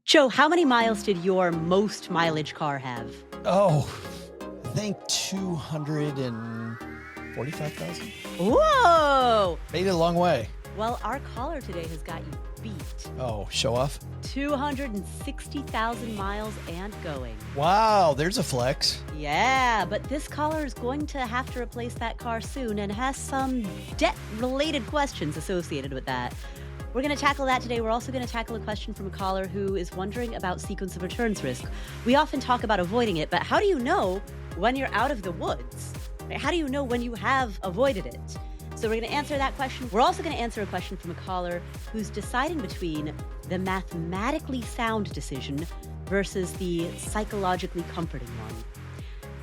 Joe, how many miles did your most mileage car have? Oh, I think 245,000. Whoa! Made it a long way. Well, our caller today has got you beat. Oh, show off. 260,000 miles and going. Wow, there's a flex. Yeah, but this caller is going to have to replace that car soon and has some debt-related questions associated with that. We're going to tackle that today. We're also going to tackle a question from a caller who is wondering about sequence of returns risk. We often talk about avoiding it, but how do you know when you're out of the woods? How do you know when you have avoided it? So we're going to answer that question. We're also going to answer a question from a caller who's deciding between the mathematically sound decision versus the psychologically comforting one.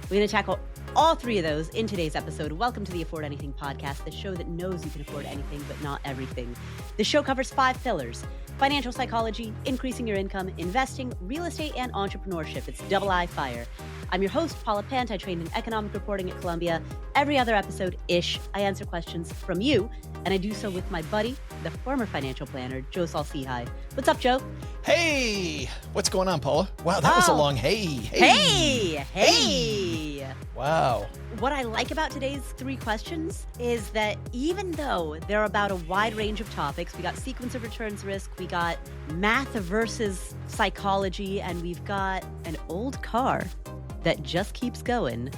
We're going to tackle all three of those in today's episode. Welcome to the Afford Anything podcast, the show that knows you can afford anything, but not everything. The show covers 5 pillars: financial psychology, increasing your income, investing, real estate, and entrepreneurship. It's double I FIRE. I'm your host, Paula Pant. I trained in economic reporting at Columbia. Every other episode-ish, I answer questions from you, and I do so with my buddy, the former financial planner, Joe Saul-Sehy and I. What's up, Joe? Hey, what's going on, Paula? Wow, that was a long hey. Wow. What I like about today's 3 questions is that even though they're about a wide range of topics, we got sequence of returns risk, we got math versus psychology, and we've got an old car that just keeps going,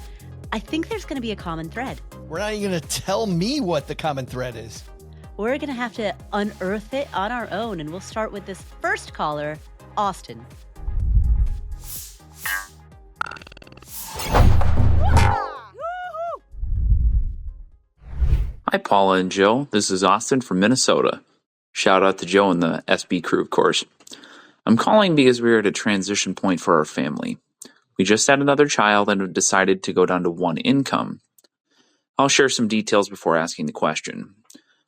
I think there's going to be a common thread. We're not even going to tell me what the common thread is. We're going to have to unearth it on our own, and we'll start with this first caller, Austin. Hi, Paula and Joe. This is Austin from Minnesota. Shout out to Joe and the SB crew, of course. I'm calling because we're at a transition point for our family. We just had another child and have decided to go down to one income. I'll share some details before asking the question.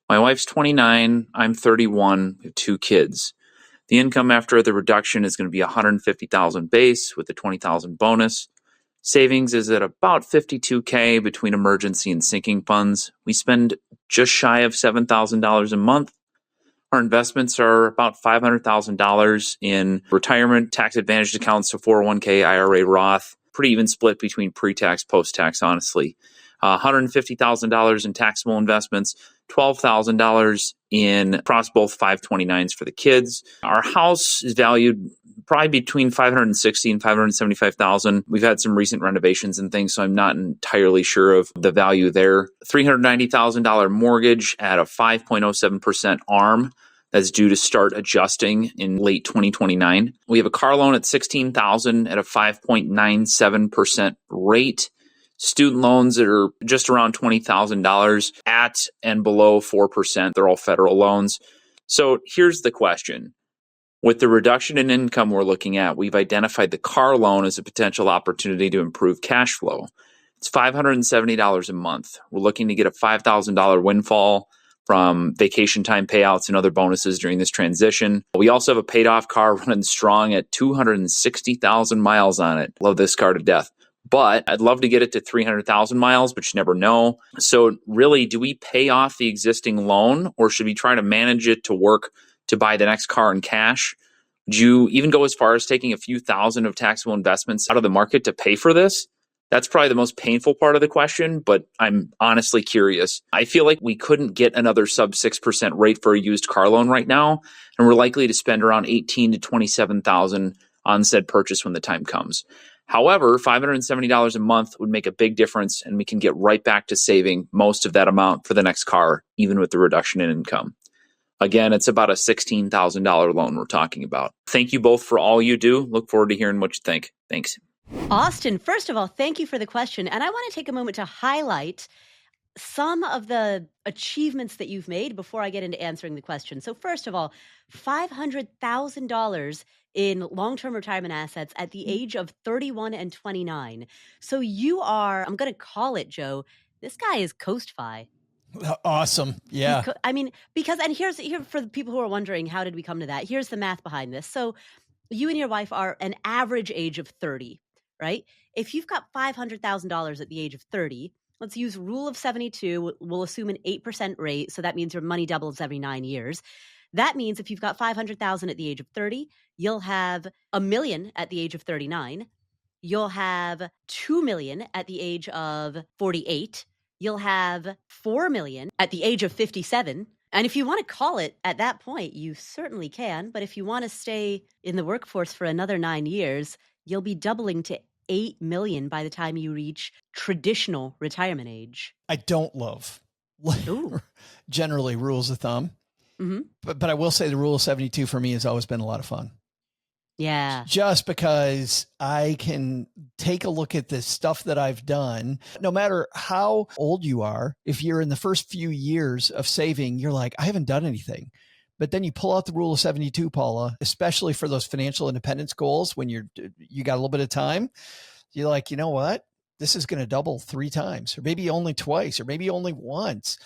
My wife's 29, I'm 31, we have 2 kids. The income after the reduction is going to be $150,000 base with a $20,000 bonus. Savings is at about $52K between emergency and sinking funds. We spend just shy of $7,000 a month. Our investments are about $500,000 in retirement tax-advantaged accounts, so 401k, IRA, Roth. Pretty even split between pre-tax, post-tax, honestly. $150,000 in taxable investments, $12,000 in across both 529s for the kids. Our house is valued probably between $560,000 and $575,000. We've had some recent renovations and things, so I'm not entirely sure of the value there. $390,000 mortgage at a 5.07% ARM that's due to start adjusting in late 2029. We have a car loan at $16,000 at a 5.97% rate. Student loans that are just around $20,000 at and below 4%. They're all federal loans. So here's the question. With the reduction in income we're looking at, we've identified the car loan as a potential opportunity to improve cash flow. It's $570 a month. We're looking to get a $5,000 windfall from vacation time payouts and other bonuses during this transition. We also have a paid off car running strong at 260,000 miles on it. Love this car to death. But I'd love to get it to 300,000 miles, but you never know. So really, do we pay off the existing loan or should we try to manage it to work to buy the next car in cash? Would you even go as far as taking a few thousand of taxable investments out of the market to pay for this? That's probably the most painful part of the question, but I'm honestly curious. I feel like we couldn't get another sub 6% rate for a used car loan right now, and we're likely to spend around $18,000 to $27,000 on said purchase when the time comes. However, $570 a month would make a big difference, and we can get right back to saving most of that amount for the next car, even with the reduction in income. Again, it's about a $16,000 loan we're talking about. Thank you both for all you do. Look forward to hearing what you think. Thanks. Austin, first of all, thank you for the question. And I want to take a moment to highlight some of the achievements that you've made before I get into answering the question. So first of all, $500,000 in long-term retirement assets at the age of 31 and 29. So you are, I'm going to call it, Joe, this guy is Coast-Fi. Awesome. Yeah. Because here for the people who are wondering, how did we come to that? Here's the math behind this. So you and your wife are an average age of 30, right? If you've got $500,000 at the age of 30, let's use rule of 72. We'll assume an 8% rate. So that means your money doubles every 9 years. That means if you've got 500,000 at the age of 30, you'll have $1 million at the age of 39. You'll have $2 million at the age of 48. You'll have $4 million at the age of 57. And if you want to call it at that point, you certainly can. But if you want to stay in the workforce for another 9 years, you'll be doubling to $8 million by the time you reach traditional retirement age. I don't love Ooh. generally rules of thumb, but I will say the rule of 72 for me has always been a lot of fun. Yeah. Just because I can take a look at the stuff that I've done, no matter how old you are, if you're in the first few years of saving, you're like, I haven't done anything. But then you pull out the rule of 72, Paula, especially for those financial independence goals, when you got a little bit of time, you're like, you know what? This is going to double 3 times, or maybe only twice, or maybe only once.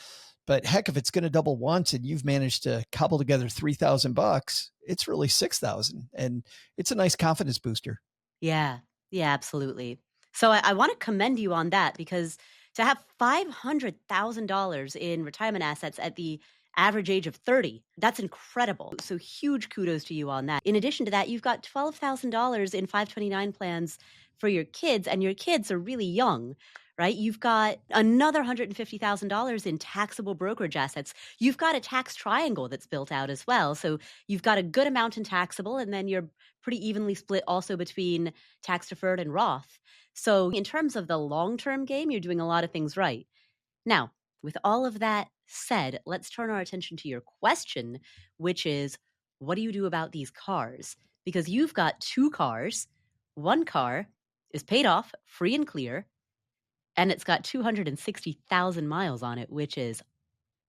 But heck, if it's going to double once and you've managed to cobble together $3,000, it's really 6,000, and it's a nice confidence booster. Yeah, absolutely. So I want to commend you on that, because to have $500,000 in retirement assets at the average age of 30, that's incredible. So huge kudos to you on that. In addition to that, you've got $12,000 in 529 plans for your kids, and your kids are really young, right? You've got another $150,000 in taxable brokerage assets. You've got a tax triangle that's built out as well. So you've got a good amount in taxable, and then you're pretty evenly split also between tax deferred and Roth. So in terms of the long-term game, you're doing a lot of things right. Now, with all of that said, let's turn our attention to your question, which is, what do you do about these cars? Because you've got 2 cars. One car is paid off, free and clear, and it's got 260,000 miles on it, which is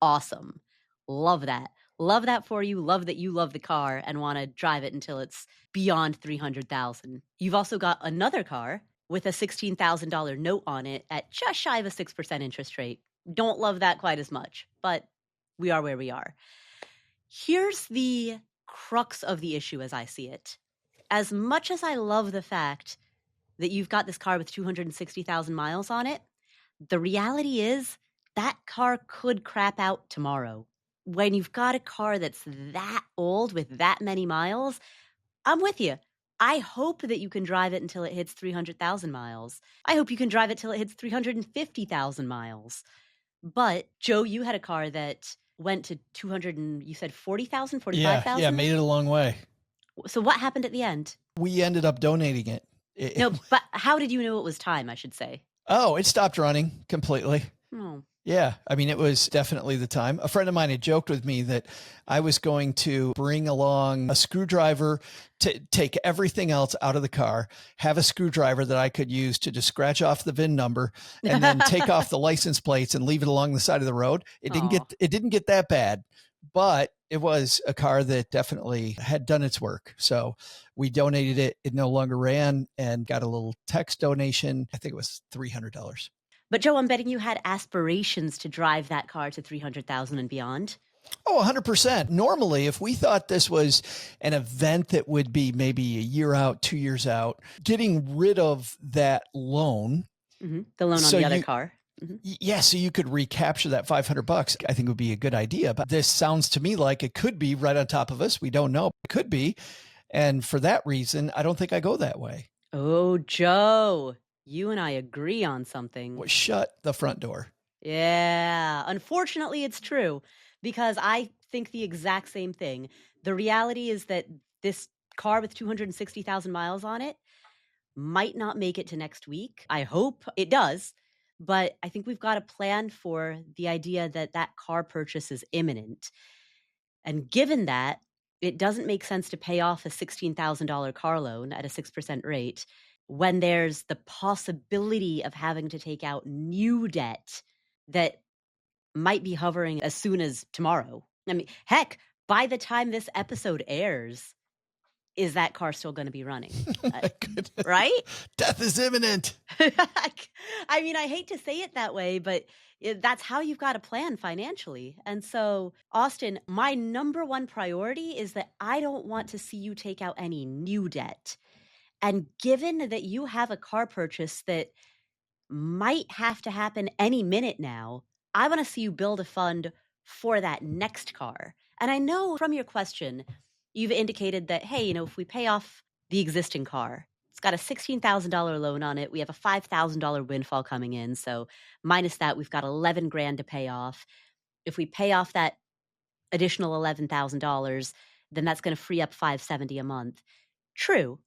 awesome. Love that. Love that for you. Love that you love the car and want to drive it until it's beyond 300,000. You've also got another car with a $16,000 note on it at just shy of a 6% interest rate. Don't love that quite as much, but we are where we are. Here's the crux of the issue as I see it. As much as I love the fact that you've got this car with 260,000 miles on it, the reality is that car could crap out tomorrow. When you've got a car that's that old with that many miles, I'm with you. I hope that you can drive it until it hits 300,000 miles. I hope you can drive it till it hits 350,000 miles. But Joe, you had a car that went to 200 and you said 40,000, 45,000? Yeah, made it a long way. So what happened at the end? We ended up donating it. No, but how did you know it was time, I should say? Oh, it stopped running completely. Oh. Yeah, I mean, it was definitely the time. A friend of mine had joked with me that I was going to bring along a screwdriver to take everything else out of the car, have a screwdriver that I could use to just scratch off the VIN number and then take off the license plates and leave it along the side of the road. It didn't get that bad, but it was a car that definitely had done its work. So we donated it. It no longer ran, and got a little text donation. I think it was $300. But Joe, I'm betting you had aspirations to drive that car to 300,000 and beyond. Oh, 100%. Normally, if we thought this was an event that would be maybe a year out, 2 years out, getting rid of that loan. Mm-hmm. The loan on the other car. Mm-hmm. Yeah, so you could recapture that $500. I think would be a good idea. But this sounds to me like it could be right on top of us. We don't know. It could be. And for that reason, I don't think I go that way. Oh, Joe, you and I agree on something. Well, shut the front door. Yeah, unfortunately, it's true, because I think the exact same thing. The reality is that this car with 260,000 miles on it might not make it to next week. I hope it does, but I think we've got a plan for the idea that that car purchase is imminent. And given that, it doesn't make sense to pay off a $16,000 car loan at a 6% rate when there's the possibility of having to take out new debt that might be hovering as soon as tomorrow. I mean, heck, by the time this episode airs, is that car still going to be running? Right? Death is imminent. I mean, I hate to say it that way, but that's how you've got to plan financially. And so, Austin, my number one priority is that I don't want to see you take out any new debt. And given that you have a car purchase that might have to happen any minute now, I want to see you build a fund for that next car. And I know from your question, you've indicated that, hey, if we pay off the existing car, it's got a $16,000 loan on it. We have a $5,000 windfall coming in. So minus that, we've got 11 grand to pay off. If we pay off that additional $11,000, then that's going to free up $570 a month. True.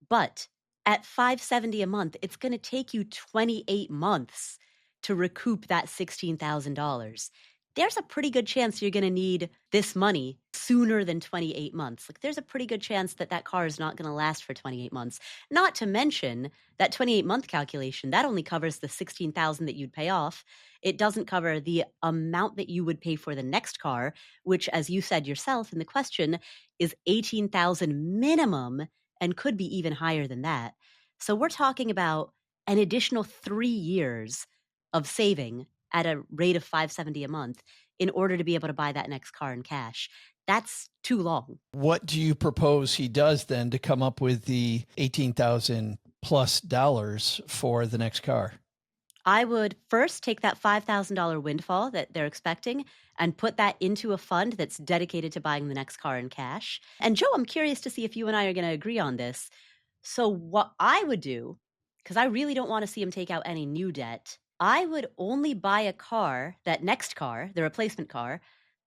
But at $570 a month, it's going to take you 28 months to recoup that $16,000. There's a pretty good chance you're going to need this money sooner than 28 months. Like, there's a pretty good chance that that car is not going to last for 28 months. Not to mention that 28-month calculation, that only covers the $16,000 that you'd pay off. It doesn't cover the amount that you would pay for the next car, which, as you said yourself in the question, is $18,000 minimum and could be even higher than that. So we're talking about an additional 3 years of saving at a rate of $570 a month in order to be able to buy that next car in cash. That's too long. What do you propose he does then to come up with the $18,000 plus for the next car? I would first take that $5,000 windfall that they're expecting and put that into a fund that's dedicated to buying the next car in cash. And Joe, I'm curious to see if you and I are going to agree on this. So what I would do, because I really don't want to see him take out any new debt, I would only buy a car, that next car, the replacement car,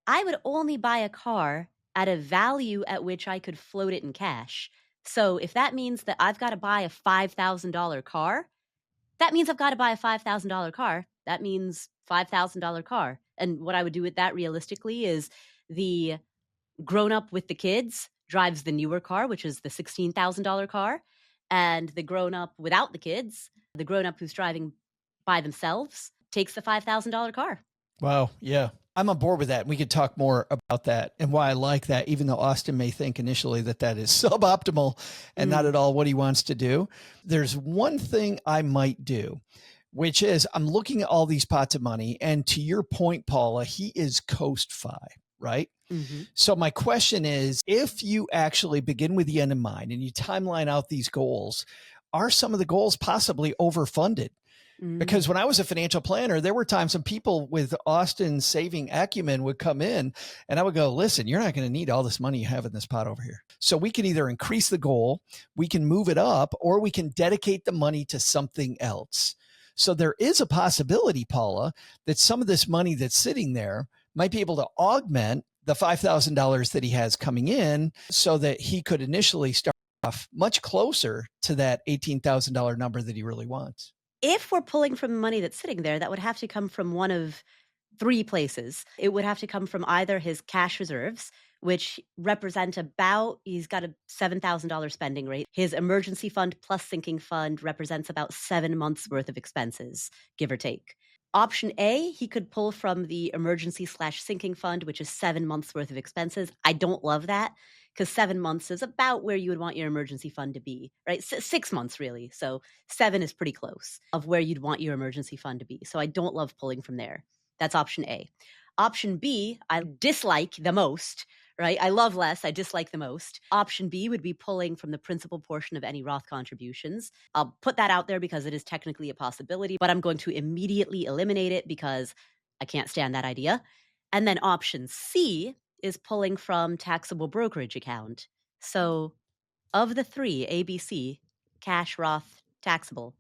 I would only buy a car at a value at which I could float it in cash. So if that means that I've got to buy a $5,000 car, that means I've got to buy a $5,000 car. That means $5,000 car. And what I would do with that realistically is the grown-up with the kids drives the newer car, which is the $16,000 car. And the grown-up without the kids, the grown-up who's driving by themselves, takes the $5,000 car. Wow. Yeah. I'm on board with that. We could talk more about that and why I like that, even though Austin may think initially that that is suboptimal and not at all what he wants to do. There's one thing I might do, which is I'm looking at all these pots of money. And to your point, Paula, he is coast fi, right? Mm-hmm. So my question is, if you actually begin with the end in mind and you timeline out these goals, are some of the goals possibly overfunded? Because when I was a financial planner, there were times when people with Austin's saving acumen would come in and I would go, listen, you're not going to need all this money you have in this pot over here. So we can either increase the goal, we can move it up, or we can dedicate the money to something else. So there is a possibility, Paula, that some of this money that's sitting there might be able to augment the $5,000 that he has coming in so that he could initially start off much closer to that $18,000 number that he really wants. If we're pulling from the money that's sitting there, that would have to come from one of three places. It would have to come from either his cash reserves, which represent about, he's got a $7,000 spending rate. His emergency fund plus sinking fund represents about 7 months worth of expenses, give or take. Option A, he could pull from the emergency/sinking fund, which is 7 months worth of expenses. I don't love that because 7 months is about where you would want your emergency fund to be, right? 6 months really. So 7 is pretty close of where you'd want your emergency fund to be. So I don't love pulling from there. That's option A. Option B, I dislike the most, right? I love less, I dislike the most. Option B would be pulling from the principal portion of any Roth contributions. I'll put that out there because it is technically a possibility, but I'm going to immediately eliminate it because I can't stand that idea. And then option C is pulling from taxable brokerage account. So of the three, ABC, cash, Roth, taxable,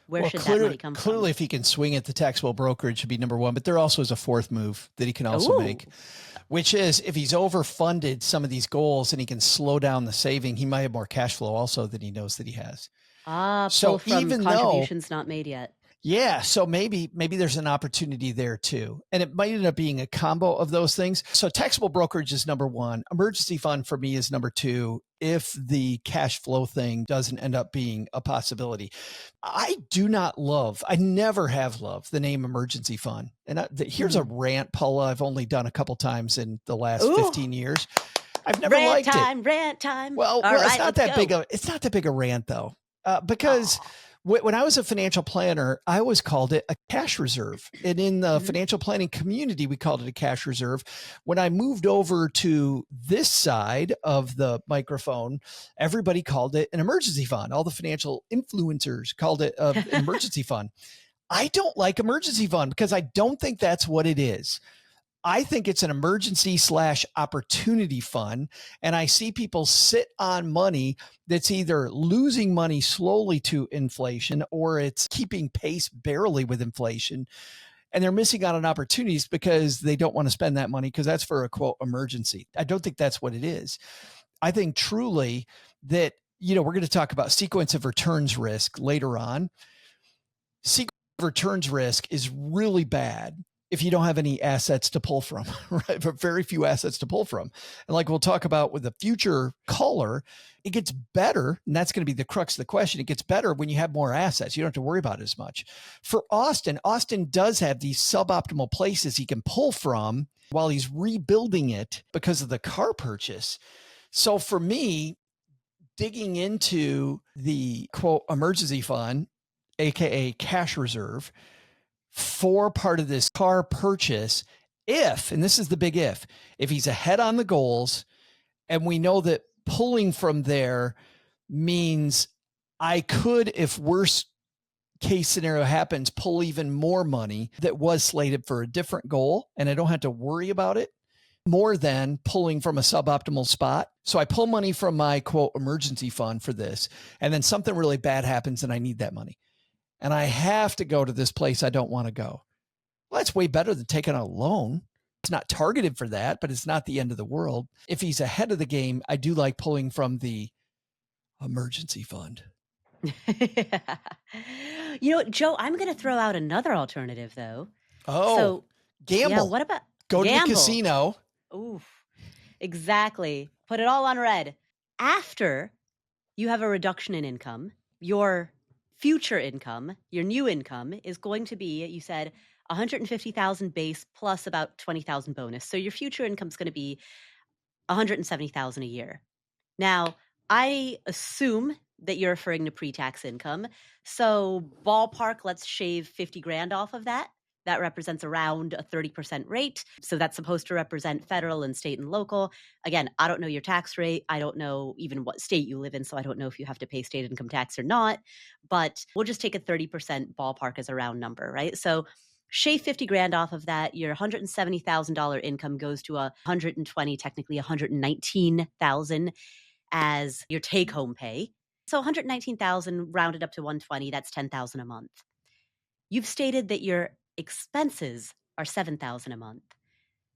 where should that money come from? Clearly, if he can swing it, the taxable brokerage should be number one. But there also is a fourth move that he can also make, which is if he's overfunded some of these goals and he can slow down the saving, he might have more cash flow also than he knows that he has. So from even contributions not made yet. Yeah. So maybe there's an opportunity there too. And it might end up being a combo of those things. So taxable brokerage is number one. Emergency fund for me is number two. If the cash flow thing doesn't end up being a possibility, I never have loved the name emergency fund. And here's a rant, Paula, I've only done a couple times in the last 15 years. I've never liked it. Rant time. Well, it's not that big a rant though, because when I was a financial planner, I always called it a cash reserve. And in the financial planning community, we called it a cash reserve. When I moved over to this side of the microphone, everybody called it an emergency fund. All the financial influencers called it an emergency fund. I don't like emergency fund because I don't think that's what it is. I think it's an emergency / opportunity fund. And I see people sit on money that's either losing money slowly to inflation or it's keeping pace barely with inflation. And they're missing out on opportunities because they don't want to spend that money because that's for a quote emergency. I don't think that's what it is. I think truly that, we're going to talk about sequence of returns risk later on. Sequence of returns risk is really bad if you don't have any assets to pull from, right? But very few assets to pull from. And like we'll talk about with the future caller, it gets better. And that's going to be the crux of the question. It gets better when you have more assets. You don't have to worry about it as much. For Austin does have these suboptimal places he can pull from while he's rebuilding it because of the car purchase. So for me, digging into the quote emergency fund, AKA cash reserve, for part of this car purchase, and this is the big if he's ahead on the goals, and we know that pulling from there means I could, if worst case scenario happens, pull even more money that was slated for a different goal, and I don't have to worry about it more than pulling from a suboptimal spot. So I pull money from my quote emergency fund for this, and then something really bad happens and I need that money. And I have to go to this place I don't want to go. Well, that's way better than taking a loan. It's not targeted for that, but it's not the end of the world. If he's ahead of the game, I do like pulling from the emergency fund. Joe, I'm going to throw out another alternative, though. Oh, so, gamble. Yeah, what about go gamble? To the casino? Oof, exactly. Put it all on red. After you have a reduction in income, your future income, your new income is going to be, you said, 150,000 base plus about 20,000 bonus. So your future income is going to be 170,000 a year. Now, I assume that you're referring to pre-tax income. So ballpark, let's shave 50 grand off of that. That represents around a 30% rate. So that's supposed to represent federal and state and local. Again, I don't know your tax rate. I don't know even what state you live in. So I don't know if you have to pay state income tax or not. But we'll just take a 30% ballpark as a round number, right? So shave 50 grand off of that. Your $170,000 income goes to 120, technically 119,000 as your take-home pay. So 119,000 rounded up to 120, that's 10,000 a month. You've stated that your expenses are 7,000 a month.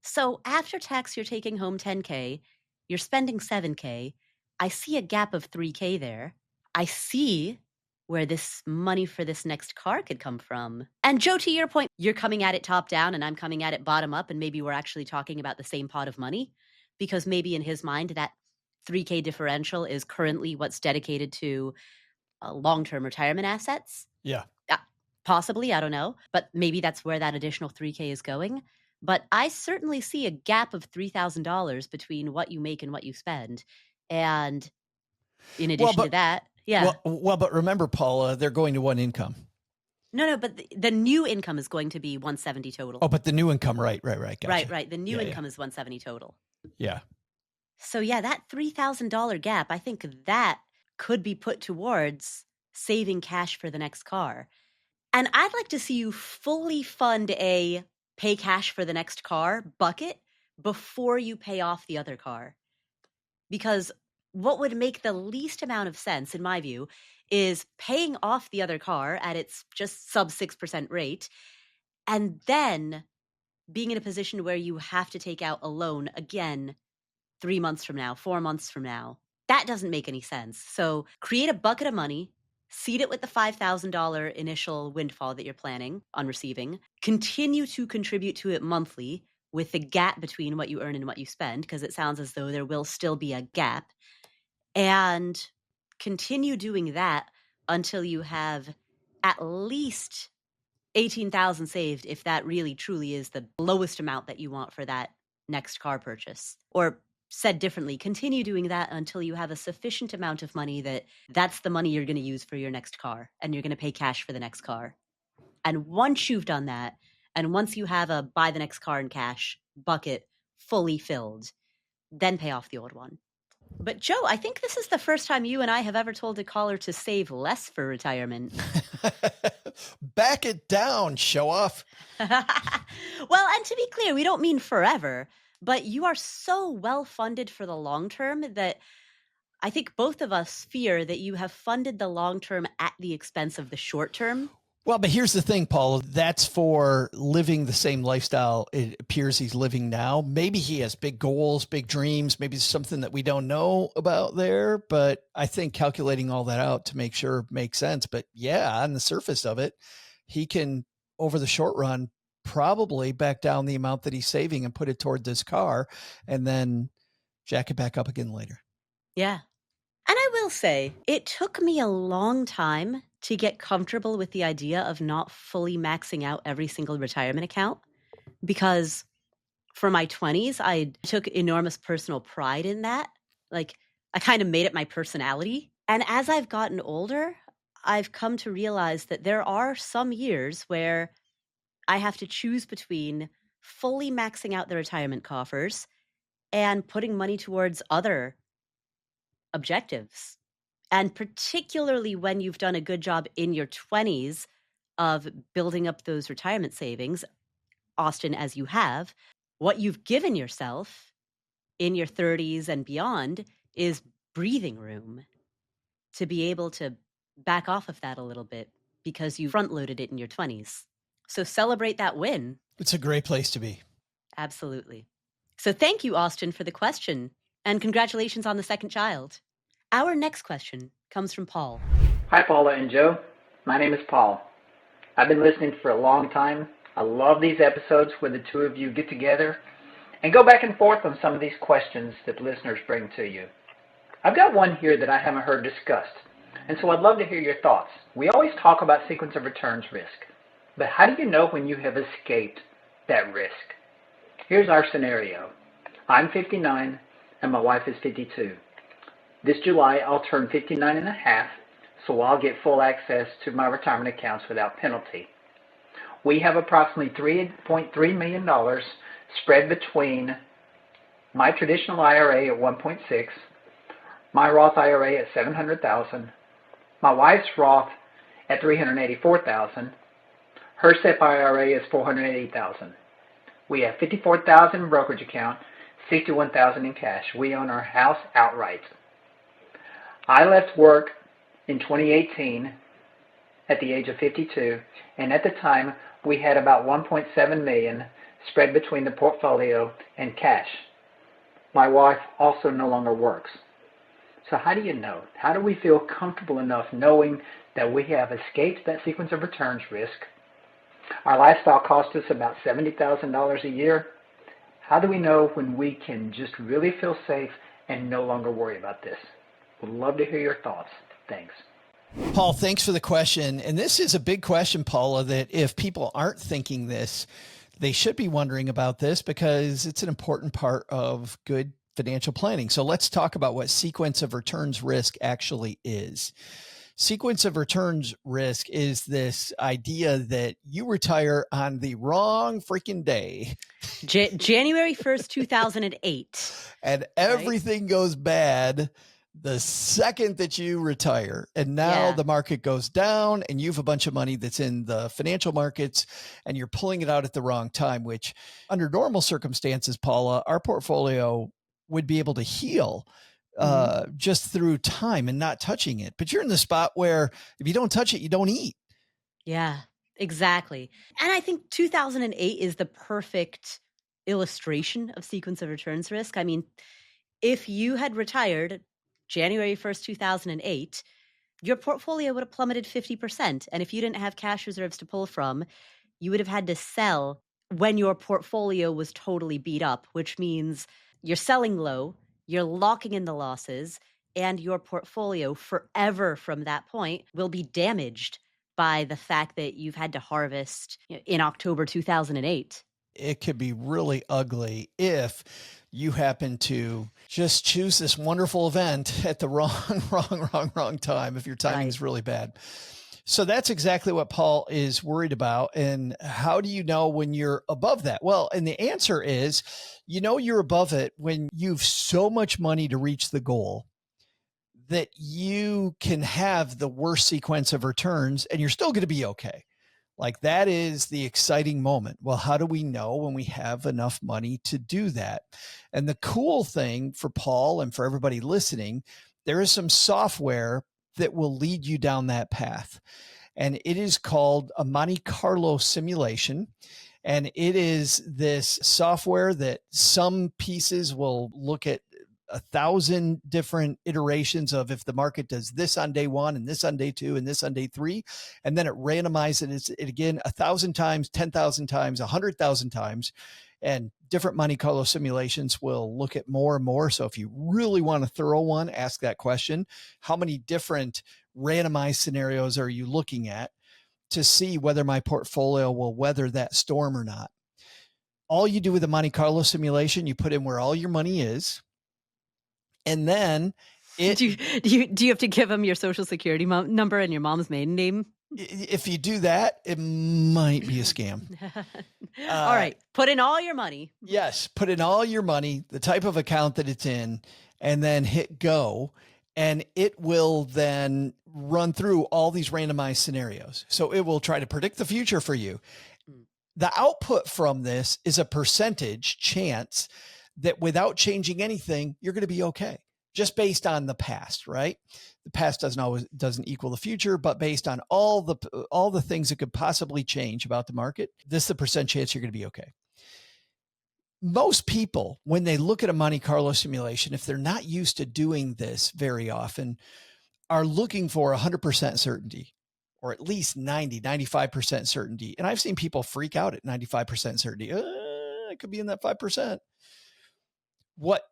So after tax, you're taking home 10K, you're spending 7K. I see a gap of 3K there. I see where this money for this next car could come from. And Joe, to your point, you're coming at it top down and I'm coming at it bottom up, and maybe we're actually talking about the same pot of money, because maybe in his mind that 3K differential is currently what's dedicated to long-term retirement assets. Yeah. Possibly, I don't know, but maybe that's where that additional 3K is going. But I certainly see a gap of $3,000 between what you make and what you spend. And in addition to that, yeah. Well, but remember, Paula, they're going to one income. No, but the new income is going to be 170 total. Oh, but the new income, right. Gotcha. Right. The new income is 170 total. Yeah. So yeah, that $3,000 gap, I think that could be put towards saving cash for the next car. And I'd like to see you fully fund a pay cash for the next car bucket before you pay off the other car. Because what would make the least amount of sense, in my view, is paying off the other car at its just sub 6% rate, and then being in a position where you have to take out a loan again 3 months from now, 4 months from now. That doesn't make any sense. So create a bucket of money, seed it with the $5,000 initial windfall that you're planning on receiving, continue to contribute to it monthly with the gap between what you earn and what you spend, because it sounds as though there will still be a gap, and continue doing that until you have at least 18,000 saved, if that really truly is the lowest amount that you want for that next car purchase. Or said differently, continue doing that until you have a sufficient amount of money that's the money you're going to use for your next car, and you're going to pay cash for the next car. And once you've done that, and once you have a buy the next car in cash bucket fully filled, then pay off the old one. But Joe, I think this is the first time you and I have ever told a caller to save less for retirement. Back it down, show off. Well, and to be clear, we don't mean forever, but you are so well funded for the long term that I think both of us fear that you have funded the long term at the expense of the short term. Well, but here's the thing, Paul, that's for living the same lifestyle it appears he's living now. Maybe he has big goals, big dreams, maybe it's something that we don't know about there, but I think calculating all that out to make sure it makes sense. But yeah, on the surface of it, he can, over the short run, probably back down the amount that he's saving and put it toward this car and then jack it back up again later. Yeah. And I will say, it took me a long time to get comfortable with the idea of not fully maxing out every single retirement account, because for my 20s, I took enormous personal pride in that. Like, I kind of made it my personality. And as I've gotten older, I've come to realize that there are some years where I have to choose between fully maxing out the retirement coffers and putting money towards other objectives. And particularly when you've done a good job in your 20s of building up those retirement savings, Austin, as you have, what you've given yourself in your 30s and beyond is breathing room to be able to back off of that a little bit because you front loaded it in your 20s. So celebrate that win. It's a great place to be. Absolutely. So thank you, Austin, for the question, and congratulations on the second child. Our next question comes from Paul. Hi, Paula and Joe. My name is Paul. I've been listening for a long time. I love these episodes where the two of you get together and go back and forth on some of these questions that listeners bring to you. I've got one here that I haven't heard discussed, and so I'd love to hear your thoughts. We always talk about sequence of returns risk, but how do you know when you have escaped that risk? Here's our scenario. I'm 59 and my wife is 52. This July, I'll turn 59 and a half, so I'll get full access to my retirement accounts without penalty. We have approximately $3.3 million spread between my traditional IRA at 1.6, my Roth IRA at $700,000, my wife's Roth at $384,000, her SEP IRA is $480,000. We have $54,000 in brokerage account, $61,000 in cash. We own our house outright. I left work in 2018 at the age of 52, and at the time we had about $1.7 million spread between the portfolio and cash. My wife also no longer works. So how do you know? How do we feel comfortable enough knowing that we have escaped that sequence of returns risk? Our lifestyle costs us about $70,000 a year. How do we know when we can just really feel safe and no longer worry about this? Would love to hear your thoughts. Thanks. Paul, thanks for the question. And this is a big question, Paula, that if people aren't thinking this, they should be wondering about this because it's an important part of good financial planning. So let's talk about what sequence of returns risk actually is. Sequence of returns risk is this idea that you retire on the wrong freaking day. January 1st, 2008. And everything goes bad the second that you retire. And now the market goes down and you have a bunch of money that's in the financial markets and you're pulling it out at the wrong time, which under normal circumstances, Paula, our portfolio would be able to heal just through time and not touching it. But you're in the spot where if you don't touch it, you don't eat. Yeah, exactly. And I think 2008 is the perfect illustration of sequence of returns risk. I mean, if you had retired January 1st, 2008, your portfolio would have plummeted 50%. And if you didn't have cash reserves to pull from, you would have had to sell when your portfolio was totally beat up, which means you're selling low, you're locking in the losses, and your portfolio forever from that point will be damaged by the fact that you've had to harvest in October 2008. It could be really ugly if you happen to just choose this wonderful event at the wrong time, if your timing's really bad. So that's exactly what Paul is worried about. And how do you know when you're above that? Well, and the answer is, you're above it when you've so much money to reach the goal that you can have the worst sequence of returns and you're still going to be okay. Like that is the exciting moment. Well, how do we know when we have enough money to do that? And the cool thing for Paul and for everybody listening, there is some software that will lead you down that path. And it is called a Monte Carlo simulation. And it is this software that some pieces will look at 1,000 different iterations of if the market does this on day one and this on day two and this on day three, and then it randomizes it again 1,000 times, 10,000 times, 100,000 times. And different Monte Carlo simulations will look at more and more. So if you really want a thorough one, ask that question. How many different randomized scenarios are you looking at to see whether my portfolio will weather that storm or not? All you do with a Monte Carlo simulation, you put in where all your money is. And then do you have to give them your social security number and your mom's maiden name? If you do that, it might be a scam. All right. Put in all your money. Yes. Put in all your money, the type of account that it's in, and then hit go. And it will then run through all these randomized scenarios. So it will try to predict the future for you. The output from this is a percentage chance that without changing anything, you're going to be okay, just based on the past, right? The past doesn't equal the future, but based on all the things that could possibly change about the market, this is the percent chance you're going to be okay. Most people, when they look at a Monte Carlo simulation, if they're not used to doing this very often, are looking for 100% certainty, or at least 90, 95% certainty. And I've seen people freak out at 95% certainty. It could be in that 5%. What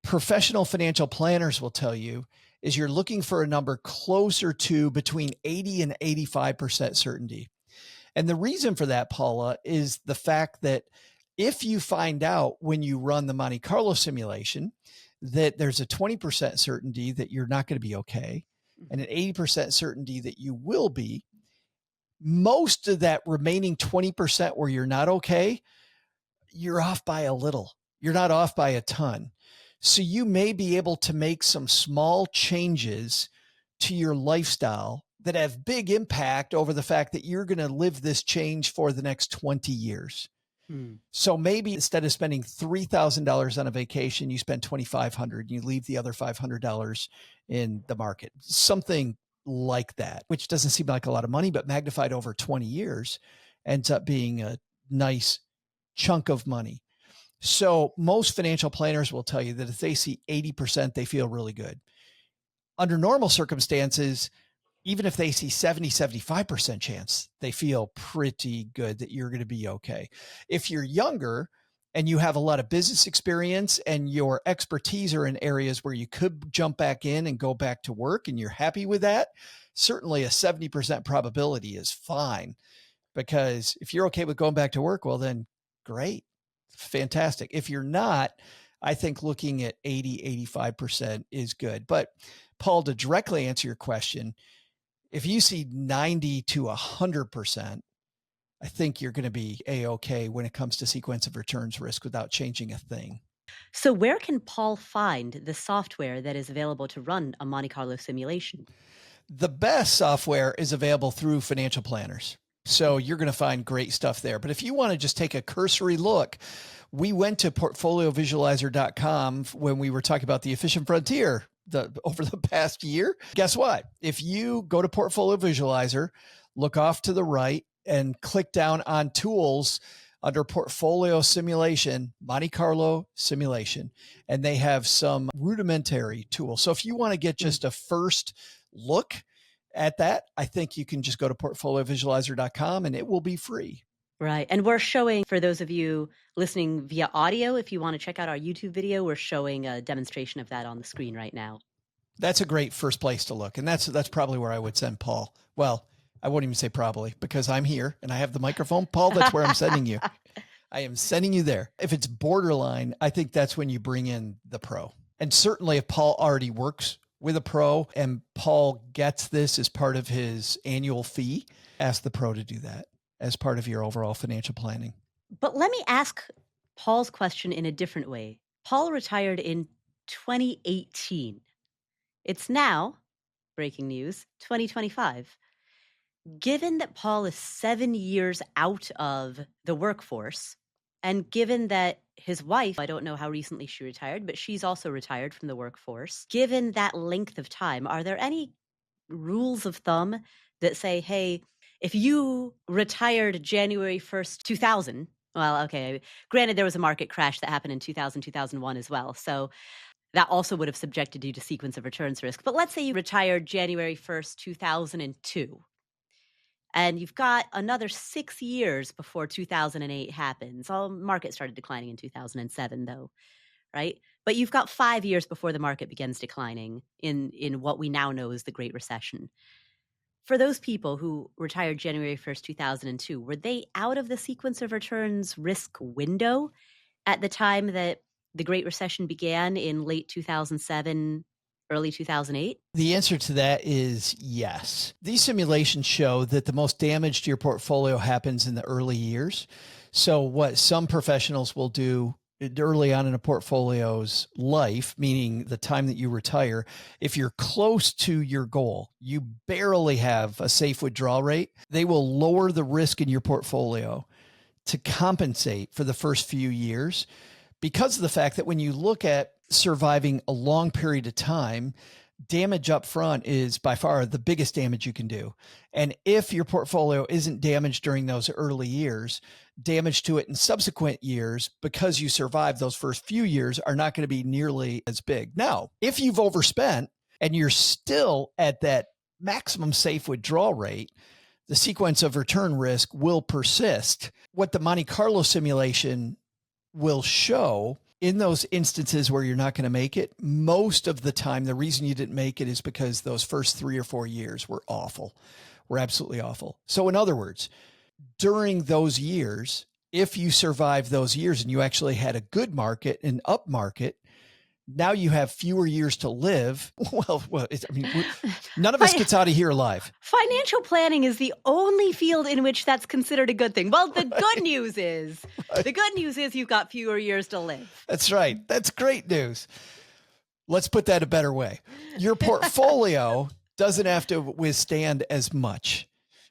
professional financial planners will tell you is you're looking for a number closer to between 80 and 85% certainty. And the reason for that, Paula, is the fact that if you find out when you run the Monte Carlo simulation that there's a 20% certainty that you're not going to be okay, and an 80% certainty that you will be, most of that remaining 20% where you're not okay, you're off by a little. You're not off by a ton. So you may be able to make some small changes to your lifestyle that have big impact over the fact that you're going to live this change for the next 20 years. So maybe instead of spending $3,000 on a vacation, you spend $2,500 and you leave the other $500 in the market, something like that, which doesn't seem like a lot of money, but magnified over 20 years ends up being a nice chunk of money. So most financial planners will tell you that if they see 80%, they feel really good. Under normal circumstances, even if they see 70, 75% chance, they feel pretty good that you're going to be okay. If you're younger and you have a lot of business experience and your expertise are in areas where you could jump back in and go back to work and you're happy with that, certainly a 70% probability is fine. Because if you're okay with going back to work, well, then great. Fantastic. If you're not, I think looking at 80, 85% is good. But Paul, to directly answer your question, if you see 90 to 100%, I think you're going to be A-okay when it comes to sequence of returns risk without changing a thing. So where can Paul find the software that is available to run a Monte Carlo simulation? The best software is available through financial planners. So you're going to find great stuff there. But if you want to just take a cursory look, we went to portfoliovisualizer.com when we were talking about the efficient frontier over the past year. Guess what? If you go to Portfolio Visualizer, look off to the right and click down on tools under portfolio simulation, Monte Carlo simulation, and they have some rudimentary tools. So if you want to get just a first look at that, I think you can just go to portfoliovisualizer.com and it will be free. Right. And we're showing, for those of you listening via audio, if you want to check out our YouTube video, we're showing a demonstration of that on the screen right now. That's a great first place to look. And that's probably where I would send Paul. Well, I won't even say probably because I'm here and I have the microphone. Paul, that's where I'm sending you. I am sending you there. If it's borderline, I think that's when you bring in the pro. And certainly if Paul already works with a pro and Paul gets this as part of his annual fee, ask the pro to do that as part of your overall financial planning. But let me ask Paul's question in a different way. Paul retired in 2018. It's now, breaking news, 2025. Given that Paul is 7 years out of the workforce, and given that his wife, I don't know how recently she retired, but she's also retired from the workforce, given that length of time, are there any rules of thumb that say, hey, if you retired January 1st, 2000, well, okay, granted there was a market crash that happened in 2000, 2001 as well. So that also would have subjected you to sequence of returns risk. But let's say you retired January 1st, 2002. And you've got another 6 years before 2008 happens. The market started declining in 2007, though, right? But you've got 5 years before the market begins declining in what we now know as the Great Recession. For those people who retired January 1st, 2002, were they out of the sequence of returns risk window at the time that the Great Recession began in late 2007, early 2008? The answer to that is yes. These simulations show that the most damage to your portfolio happens in the early years. So what some professionals will do early on in a portfolio's life, meaning the time that you retire, if you're close to your goal, you barely have a safe withdrawal rate, they will lower the risk in your portfolio to compensate for the first few years, because of the fact that when you look at surviving a long period of time, damage up front is by far the biggest damage you can do. And if your portfolio isn't damaged during those early years, damage to it in subsequent years, because you survived those first few years, are not going to be nearly as big. Now, if you've overspent and you're still at that maximum safe withdrawal rate, the sequence of return risk will persist. What the Monte Carlo simulation will show in those instances where you're not going to make it, most of the time, the reason you didn't make it is because those first 3 or 4 years were awful, were absolutely awful. So in other words, during those years, if you survived those years and you actually had a good market, an up market, now you have fewer years to live. Well, none of us gets out of here alive. Financial planning is the only field in which that's considered a good thing. Well, the good news is, the good news is you've got fewer years to live. That's right. That's great news. Let's put that a better way. Your portfolio doesn't have to withstand as much.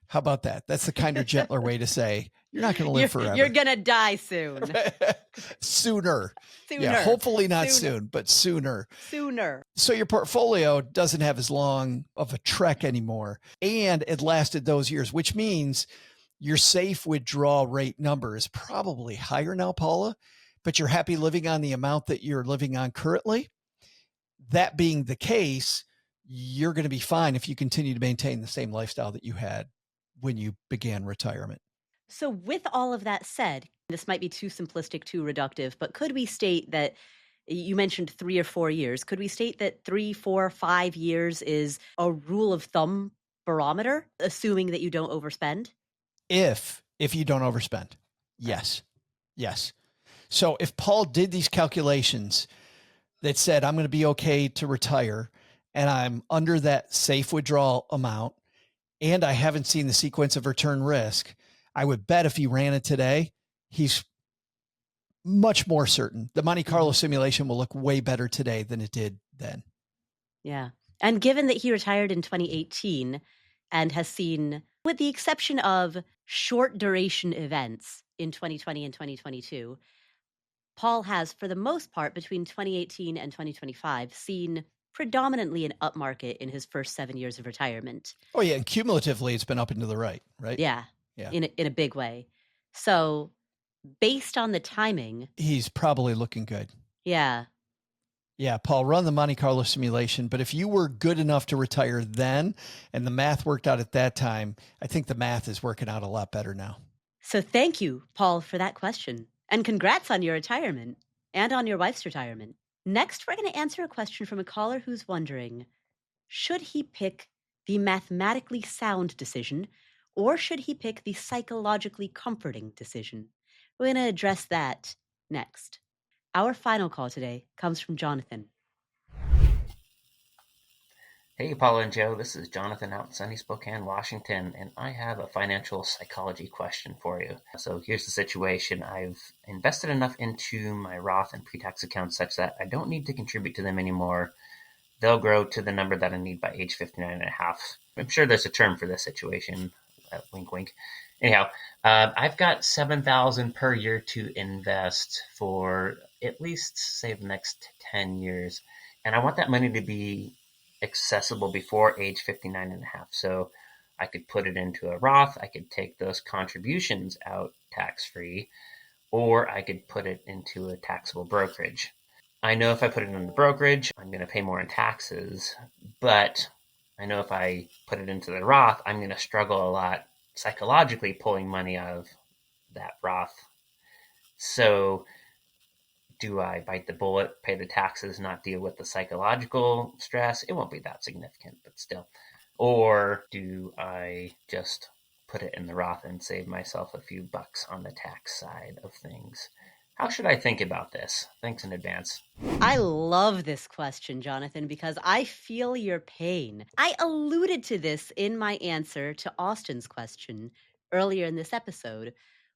How about that? That's the kinder, gentler way to say you're not going to live forever. You're going to die soon. Sooner. Yeah, hopefully not soon, but sooner. So your portfolio doesn't have as long of a trek anymore, and it lasted those years, which means your safe withdrawal rate number is probably higher now, Paula, but you're happy living on the amount that you're living on currently. That being the case, you're going to be fine if you continue to maintain the same lifestyle that you had when you began retirement. So with all of that said, this might be too simplistic, too reductive, but could we state that you mentioned 3 or 4 years? Could we state that 3, 4, 5 years is a rule of thumb barometer, assuming that you don't overspend? If you don't overspend, yes. So if Paul did these calculations that said, I'm going to be okay to retire and I'm under that safe withdrawal amount and I haven't seen the sequence of return risk, I would bet if he ran it today, he's much more certain. The Monte Carlo simulation will look way better today than it did then. Yeah. And given that he retired in 2018 and has seen, with the exception of short duration events in 2020 and 2022, Paul has, for the most part, between 2018 and 2025, seen predominantly an upmarket in his first 7 years of retirement. Oh, yeah. And cumulatively, it's been up and to the right, right? Yeah. In a big way. So based on the timing, he's probably looking good. Yeah, Paul, run the Monte Carlo simulation. But if you were good enough to retire then and the math worked out at that time, I think the math is working out a lot better now. So thank you, Paul, for that question. And congrats on your retirement and on your wife's retirement. Next, we're going to answer a question from a caller who's wondering, should he pick the mathematically sound decision or should he pick the psychologically comforting decision? We're going to address that next. Our final call today comes from Jonathan. Hey, Paula and Joe, this is Jonathan out in sunny Spokane, Washington, and I have a financial psychology question for you. So here's the situation. I've invested enough into my Roth and pre-tax accounts such that I don't need to contribute to them anymore. They'll grow to the number that I need by age 59 and a half. I'm sure there's a term for this situation. Wink, wink. Anyhow, I've got $7,000 per year to invest for at least, say, the next 10 years. And I want that money to be accessible before age 59 and a half. So I could put it into a Roth. I could take those contributions out tax-free, or I could put it into a taxable brokerage. I know if I put it in the brokerage, I'm going to pay more in taxes, but I know if I put it into the Roth, I'm going to struggle a lot psychologically pulling money out of that Roth. So do I bite the bullet, pay the taxes, not deal with the psychological stress? It won't be that significant, but still. Or do I just put it in the Roth and save myself a few bucks on the tax side of things? How should I think about this? Thanks in advance. I love this question, Jonathan, because I feel your pain. I alluded to this in my answer to Austin's question earlier in this episode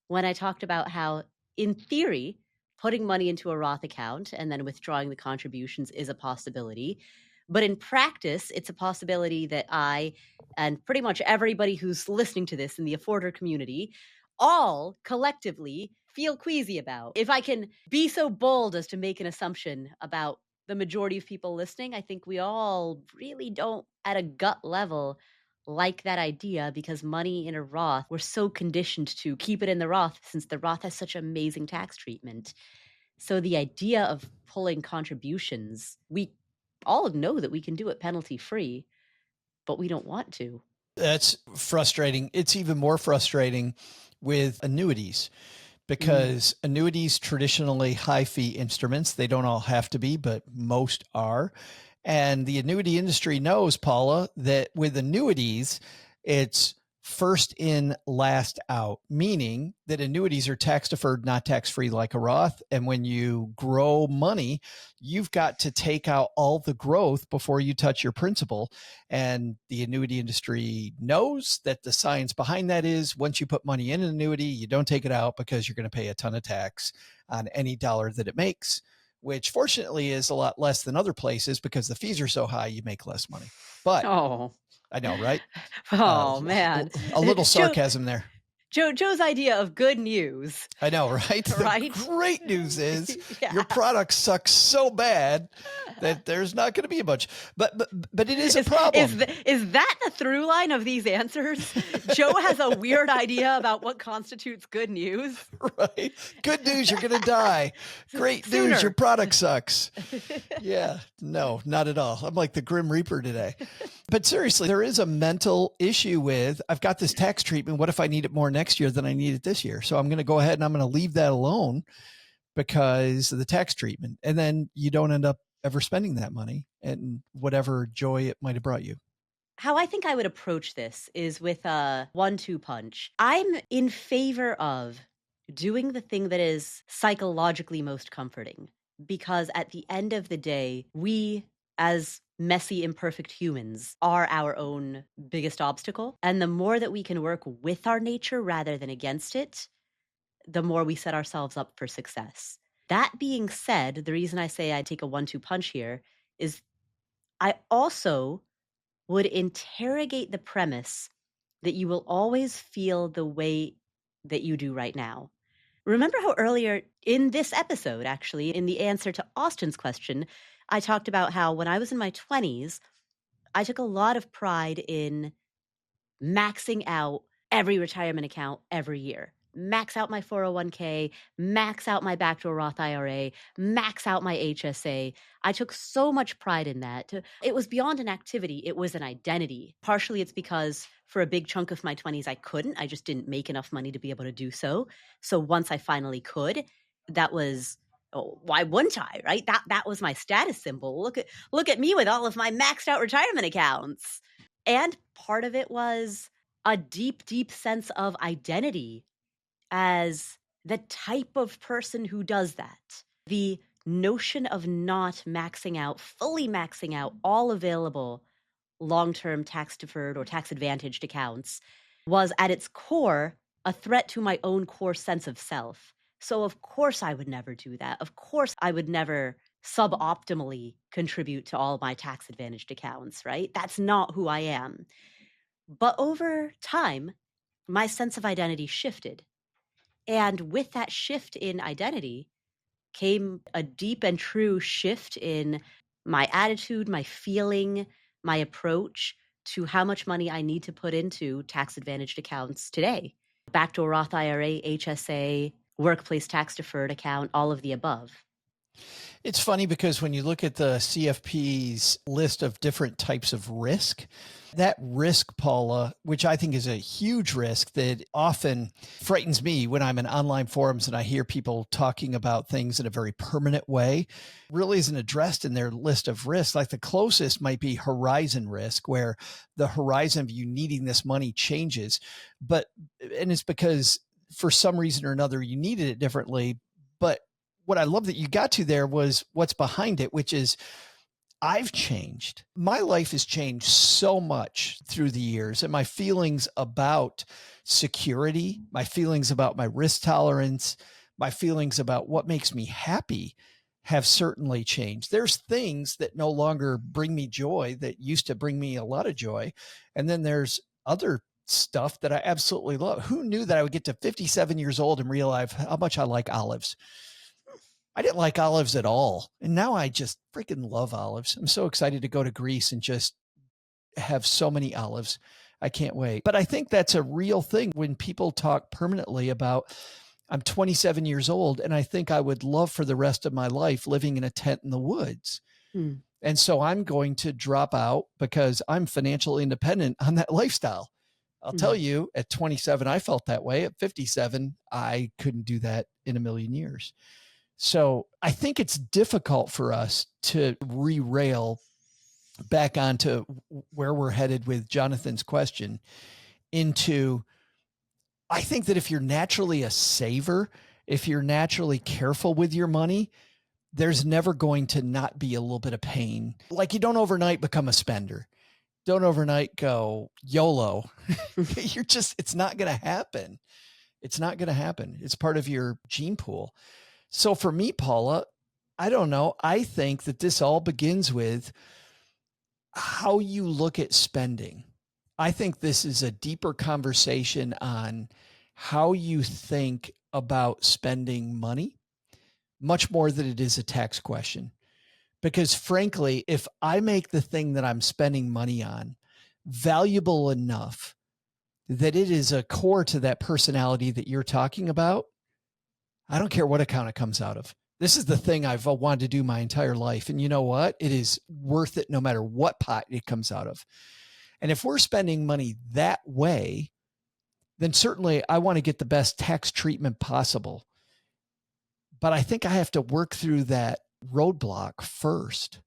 when I talked about how, in theory, putting money into a Roth account and then withdrawing the contributions is a possibility. But in practice, it's a possibility that I and pretty much everybody who's listening to this in the afforder community all collectively feel queasy about. If I can be so bold as to make an assumption about the majority of people listening, I think we all really don't, at a gut level, like that idea, because money in a Roth, we're so conditioned to keep it in the Roth since the Roth has such amazing tax treatment. So the idea of pulling contributions, we all know that we can do it penalty free, but we don't want to. That's frustrating. It's even more frustrating with annuities, because annuities, traditionally high fee instruments, they don't all have to be, but most are. And the annuity industry knows, Paula, that with annuities, it's first in, last out, meaning that annuities are tax deferred, not tax free like a Roth. And when you grow money, you've got to take out all the growth before you touch your principal. And the annuity industry knows that the science behind that is, once you put money in an annuity, you don't take it out because you're going to pay a ton of tax on any dollar that it makes, which fortunately is a lot less than other places because the fees are so high, you make less money. But I know, right? Man. A little sarcasm there. Joe's idea of good news. I know, right? Right? The great news is your product sucks so bad that there's not going to be a bunch. But it is a problem. Is that the through line of these answers? Joe has a weird idea about what constitutes good news. Right. Good news, you're going to die. Great news, your product sucks. Yeah, no, not at all. I'm like the Grim Reaper today. But seriously, there is a mental issue with, I've got this tax treatment. What if I need it more next year than I need it this year? So I'm going to go ahead and I'm going to leave that alone because of the tax treatment. And then you don't end up ever spending that money and whatever joy it might have brought you. How I think I would approach this is with a 1-2 punch. I'm in favor of doing the thing that is psychologically most comforting, because at the end of the day, we as messy, imperfect humans are our own biggest obstacle. And the more that we can work with our nature rather than against it, the more we set ourselves up for success. That being said, the reason I say I take a 1-2 punch here is I also would interrogate the premise that you will always feel the way that you do right now. Remember how earlier in this episode, actually, in the answer to Austin's question, I talked about how when I was in my 20s, I took a lot of pride in maxing out every retirement account every year. Max out my 401k, max out my backdoor Roth IRA, max out my HSA. I took so much pride in that. It was beyond an activity. It was an identity. Partially it's because for a big chunk of my 20s, I couldn't. I just didn't make enough money to be able to do so. So once I finally could, that was, why wouldn't I, right? That was my status symbol. Look at me with all of my maxed out retirement accounts. And part of it was a deep, deep sense of identity as the type of person who does that. The notion of not maxing out, fully maxing out all available long-term tax-deferred or tax-advantaged accounts was at its core a threat to my own core sense of self. So of course I would never do that. Of course I would never suboptimally contribute to all my tax-advantaged accounts, right? That's not who I am. But over time, my sense of identity shifted. And with that shift in identity came a deep and true shift in my attitude, my feeling, my approach to how much money I need to put into tax-advantaged accounts today. Back to a Roth IRA, HSA, workplace tax-deferred account, all of the above. It's funny because when you look at the CFP's list of different types of risk, that risk, Paula, which I think is a huge risk that often frightens me when I'm in online forums and I hear people talking about things in a very permanent way, really isn't addressed in their list of risks. Like the closest might be horizon risk, where the horizon of you needing this money changes. And it's because for some reason or another, you needed it differently. But what I love that you got to there was what's behind it, which is I've changed. My life has changed so much through the years, and my feelings about security, my feelings about my risk tolerance, my feelings about what makes me happy have certainly changed. There's things that no longer bring me joy that used to bring me a lot of joy. And then there's other stuff that I absolutely love. Who knew that I would get to 57 years old and realize how much I like olives? I didn't like olives at all. And now I just freaking love olives. I'm so excited to go to Greece and just have so many olives. I can't wait. But I think that's a real thing when people talk permanently about, I'm 27 years old and I think I would love for the rest of my life living in a tent in the woods. And so I'm going to drop out because I'm financially independent on that lifestyle. I'll tell you, at 27, I felt that way. At 57, I couldn't do that in a million years. So I think it's difficult for us to re-rail back onto where we're headed with Jonathan's question into, I think that if you're naturally a saver, if you're naturally careful with your money, there's never going to not be a little bit of pain. Like you don't overnight become a spender. Don't overnight go YOLO. It's not going to happen. It's not going to happen. It's part of your gene pool. So for me, Paula, I don't know. I think that this all begins with how you look at spending. I think this is a deeper conversation on how you think about spending money, much more than it is a tax question. Because frankly, if I make the thing that I'm spending money on valuable enough that it is a core to that personality that you're talking about, I don't care what account it comes out of. This is the thing I've wanted to do my entire life. And you know what? It is worth it no matter what pot it comes out of. And if we're spending money that way, then certainly I want to get the best tax treatment possible. But I think I have to work through that roadblock first.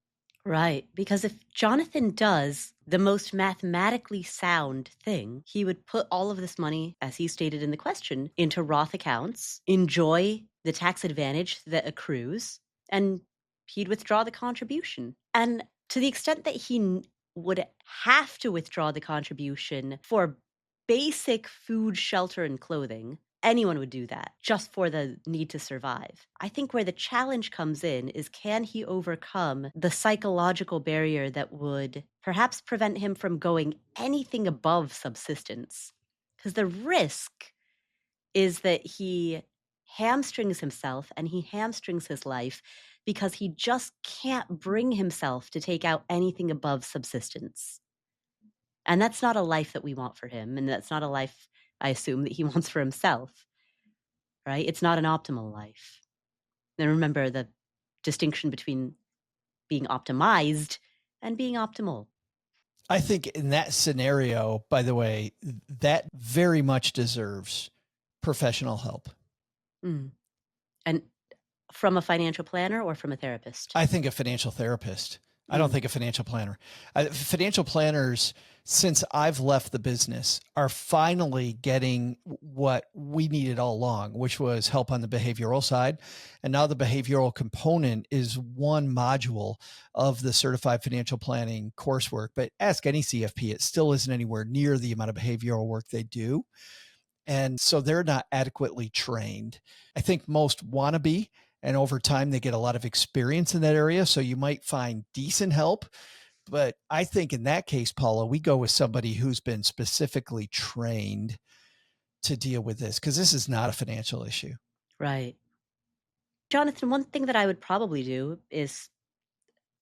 Right. Because if Jonathan does the most mathematically sound thing, he would put all of this money, as he stated in the question, into Roth accounts, enjoy the tax advantage that accrues, and he'd withdraw the contribution. And to the extent that he would have to withdraw the contribution for basic food, shelter, and clothing, anyone would do that just for the need to survive. I think where the challenge comes in is, can he overcome the psychological barrier that would perhaps prevent him from going anything above subsistence? Because the risk is that he hamstrings himself and he hamstrings his life because he just can't bring himself to take out anything above subsistence. And that's not a life that we want for him. And that's not a life, I assume, that he wants for himself, right? It's not an optimal life. And remember the distinction between being optimized and being optimal. I think in that scenario, by the way, that very much deserves professional help. And from a financial planner or from a therapist? I think a financial therapist. I don't think a financial planner. Financial planners, since I've left the business, are finally getting what we needed all along, which was help on the behavioral side. And now the behavioral component is one module of the certified financial planning coursework. But ask any CFP, it still isn't anywhere near the amount of behavioral work they do. And so they're not adequately trained. I think most want to be. And over time, they get a lot of experience in that area. So you might find decent help. But I think in that case, Paula, we go with somebody who's been specifically trained to deal with this because this is not a financial issue. Right. Jonathan, one thing that I would probably do is,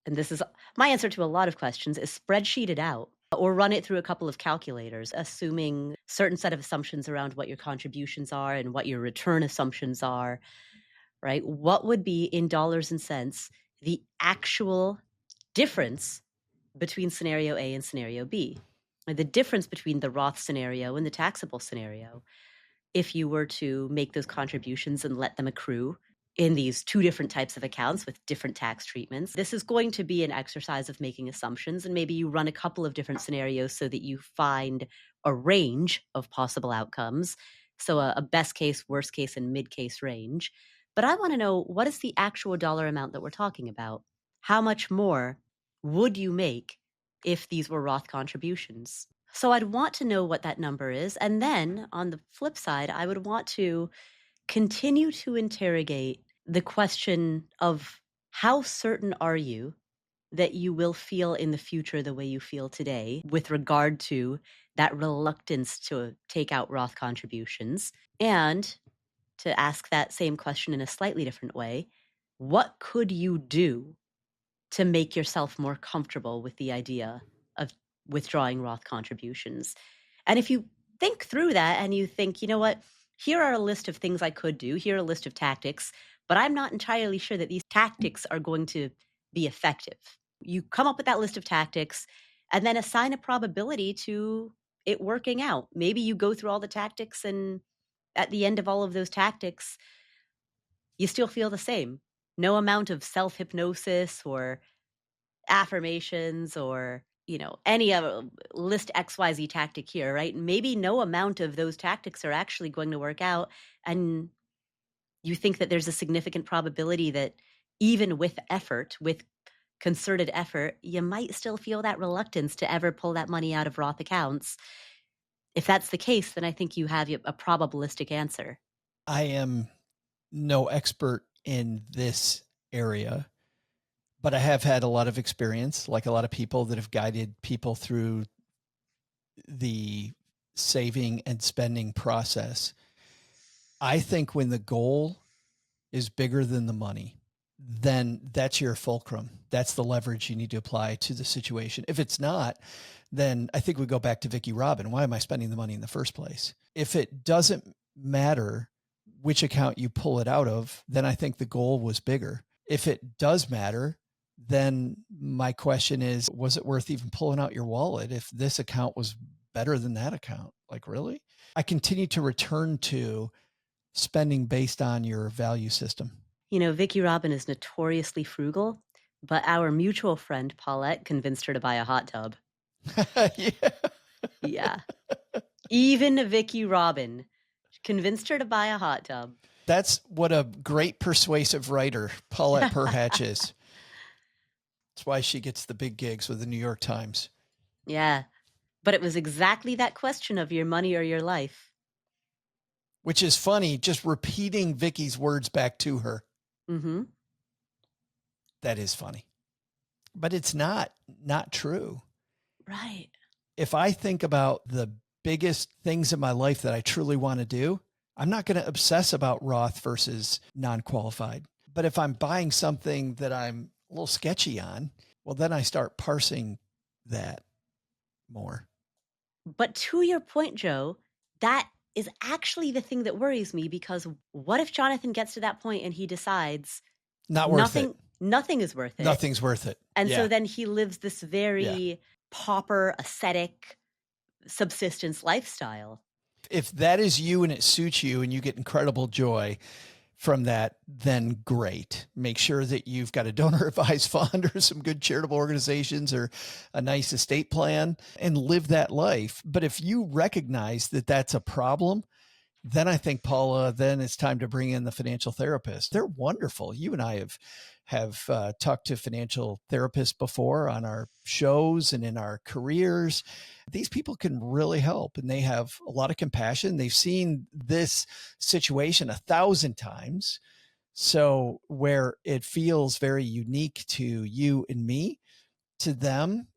and this is my answer to a lot of questions, is spreadsheet it out or run it through a couple of calculators, assuming certain set of assumptions around what your contributions are and what your return assumptions are, right? What would be, in dollars and cents, the actual difference between scenario A and scenario B? The difference between the Roth scenario and the taxable scenario, if you were to make those contributions and let them accrue in these two different types of accounts with different tax treatments. This is going to be an exercise of making assumptions, and maybe you run a couple of different scenarios so that you find a range of possible outcomes. So a best case, worst case, and mid case range. But I want to know, what is the actual dollar amount that we're talking about? How much more would you make if these were Roth contributions? So I'd want to know what that number is. And then on the flip side, I would want to continue to interrogate the question of how certain are you that you will feel in the future the way you feel today with regard to that reluctance to take out Roth contributions? And to ask that same question in a slightly different way, what could you do to make yourself more comfortable with the idea of withdrawing Roth contributions? And if you think through that and you think, you know what, here are a list of things I could do, here are a list of tactics, but I'm not entirely sure that these tactics are going to be effective. You come up with that list of tactics and then assign a probability to it working out. Maybe you go through all the tactics and at the end of all of those tactics, you still feel the same. No amount of self-hypnosis or affirmations or, any list XYZ tactic here, right? Maybe no amount of those tactics are actually going to work out. And you think that there's a significant probability that even with effort, with concerted effort, you might still feel that reluctance to ever pull that money out of Roth accounts. If that's the case, then I think you have a probabilistic answer. I am no expert in this area, but I have had a lot of experience, like a lot of people that have guided people through the saving and spending process. I think when the goal is bigger than the money, then that's your fulcrum. That's the leverage you need to apply to the situation. If it's not, then I think we go back to Vicki Robin. Why am I spending the money in the first place? If it doesn't matter which account you pull it out of, then I think the goal was bigger. If it does matter, then my question is, was it worth even pulling out your wallet if this account was better than that account? Like, really? I continue to return to spending based on your value system. Vicki Robin is notoriously frugal, but our mutual friend Paulette convinced her to buy a hot tub. Yeah. Even Vicki Robin convinced her to buy a hot tub. That's what a great persuasive writer Paulette Perhatch is. That's why she gets the big gigs with the New York Times. Yeah. But it was exactly that question of your money or your life. Which is funny, just repeating Vicki's words back to her. Mm-hmm. That is funny. But it's not true. Right. If I think about the biggest things in my life that I truly want to do, I'm not going to obsess about Roth versus non-qualified. But if I'm buying something that I'm a little sketchy on, well, then I start parsing that more. But to your point, Joe, that is actually the thing that worries me, because what if Jonathan gets to that point and he decides nothing is worth it? Nothing's worth it. And so then he lives this very pauper, ascetic, subsistence lifestyle. If that is you and it suits you and you get incredible joy from that, then great. Make sure that you've got a donor advised fund or some good charitable organizations or a nice estate plan and live that life. But if you recognize that that's a problem, then I think, Paula, then it's time to bring in the financial therapist. They're wonderful. You and I have talked to financial therapists before on our shows and in our careers. These people can really help, and they have a lot of compassion. They've seen this situation 1,000 times. So where it feels very unique to you and me, to them,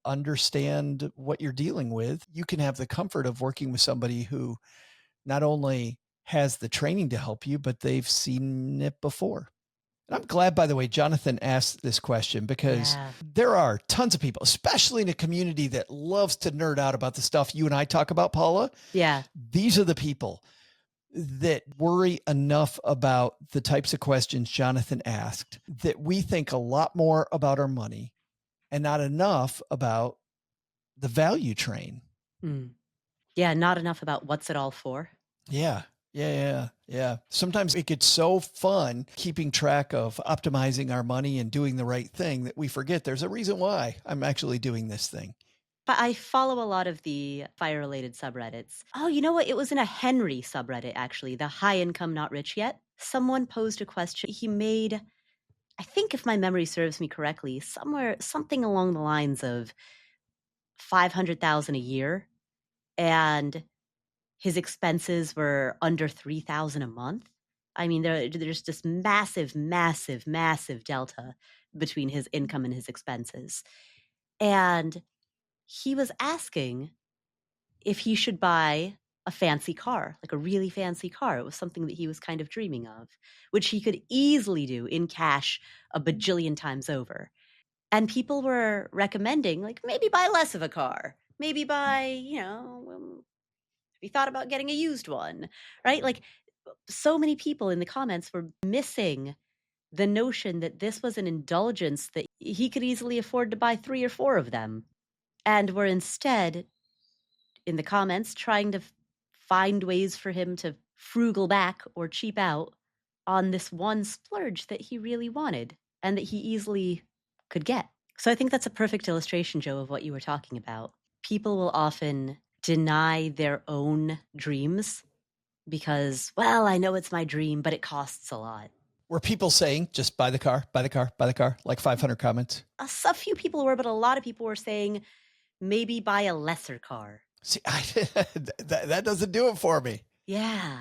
understand what you're dealing with, you can have the comfort of working with somebody who not only has the training to help you, but they've seen it before. And I'm glad, by the way, Jonathan asked this question, because there are tons of people, especially in a community that loves to nerd out about the stuff you and I talk about, Paula. Yeah. These are the people that worry enough about the types of questions Jonathan asked that we think a lot more about our money and not enough about the value train. Yeah, not enough about what's it all for. Yeah. Sometimes it gets so fun keeping track of optimizing our money and doing the right thing that we forget there's a reason why I'm actually doing this thing. But I follow a lot of the fire-related subreddits. Oh, you know what? It was in a Henry subreddit, actually, the high income, not rich yet. Someone posed a question. He made, I think if my memory serves me correctly, something along the lines of $500,000 a year, and his expenses were under $3,000 a month. I mean, there's this massive delta between his income and his expenses. And he was asking if he should buy a fancy car, like a really fancy car. It was something that he was kind of dreaming of, which he could easily do in cash a bajillion times over. And people were recommending, like, maybe buy less of a car. Maybe buy, have you thought about getting a used one, right? Like, so many people in the comments were missing the notion that this was an indulgence that he could easily afford to buy 3 or 4 of them, and were instead in the comments trying to find ways for him to frugal back or cheap out on this one splurge that he really wanted and that he easily could get. So I think that's a perfect illustration, Joe, of what you were talking about. People will often deny their own dreams because, well, I know it's my dream, but it costs a lot. Were people saying, just buy the car, like 500 comments? A few people were, but a lot of people were saying, maybe buy a lesser car. See, that doesn't do it for me. Yeah.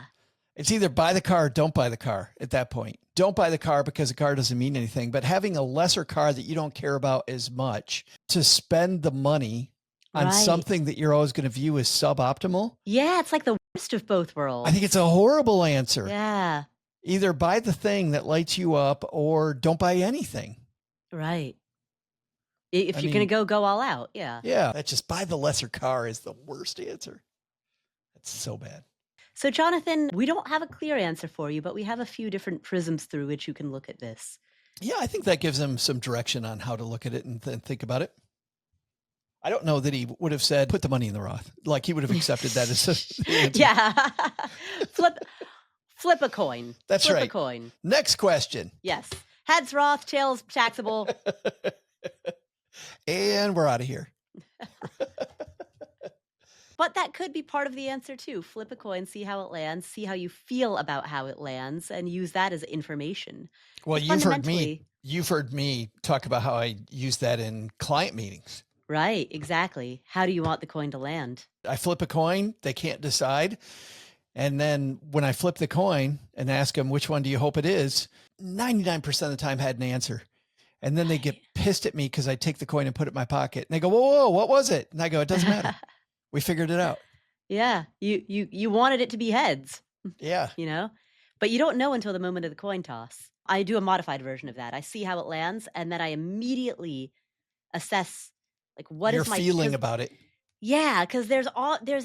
It's either buy the car or don't buy the car at that point. Don't buy the car because the car doesn't mean anything, but having a lesser car that you don't care about as much to spend the money on something that you're always going to view as suboptimal. Yeah, it's like the worst of both worlds. I think it's a horrible answer. Yeah. Either buy the thing that lights you up or don't buy anything. Right. If you're going to go all out. Yeah. Yeah. That just buy the lesser car is the worst answer. That's so bad. So, Jonathan, we don't have a clear answer for you, but we have a few different prisms through which you can look at this. Yeah, I think that gives them some direction on how to look at it and then think about it. I don't know that he would have said, put the money in the Roth. Like he would have accepted that as the answer. Yeah. Flip a coin. That's right. Flip a coin. Next question. Yes. Heads Roth, tails taxable. And we're out of here. But that could be part of the answer too. Flip a coin, see how it lands, see how you feel about how it lands, and use that as information. Well, you've heard me talk about how I use that in client meetings. Right, exactly. How do you want the coin to land? I flip a coin, they can't decide. And then when I flip the coin and ask them, which one do you hope it is? 99% of the time had an answer. And then they get pissed at me because I take the coin and put it in my pocket. And they go, whoa, what was it? And I go, it doesn't matter. We figured it out. Yeah, you wanted it to be heads. Yeah. But you don't know until the moment of the coin toss. I do a modified version of that. I see how it lands, and then I immediately assess, like, what is my feeling about it. Yeah, because there's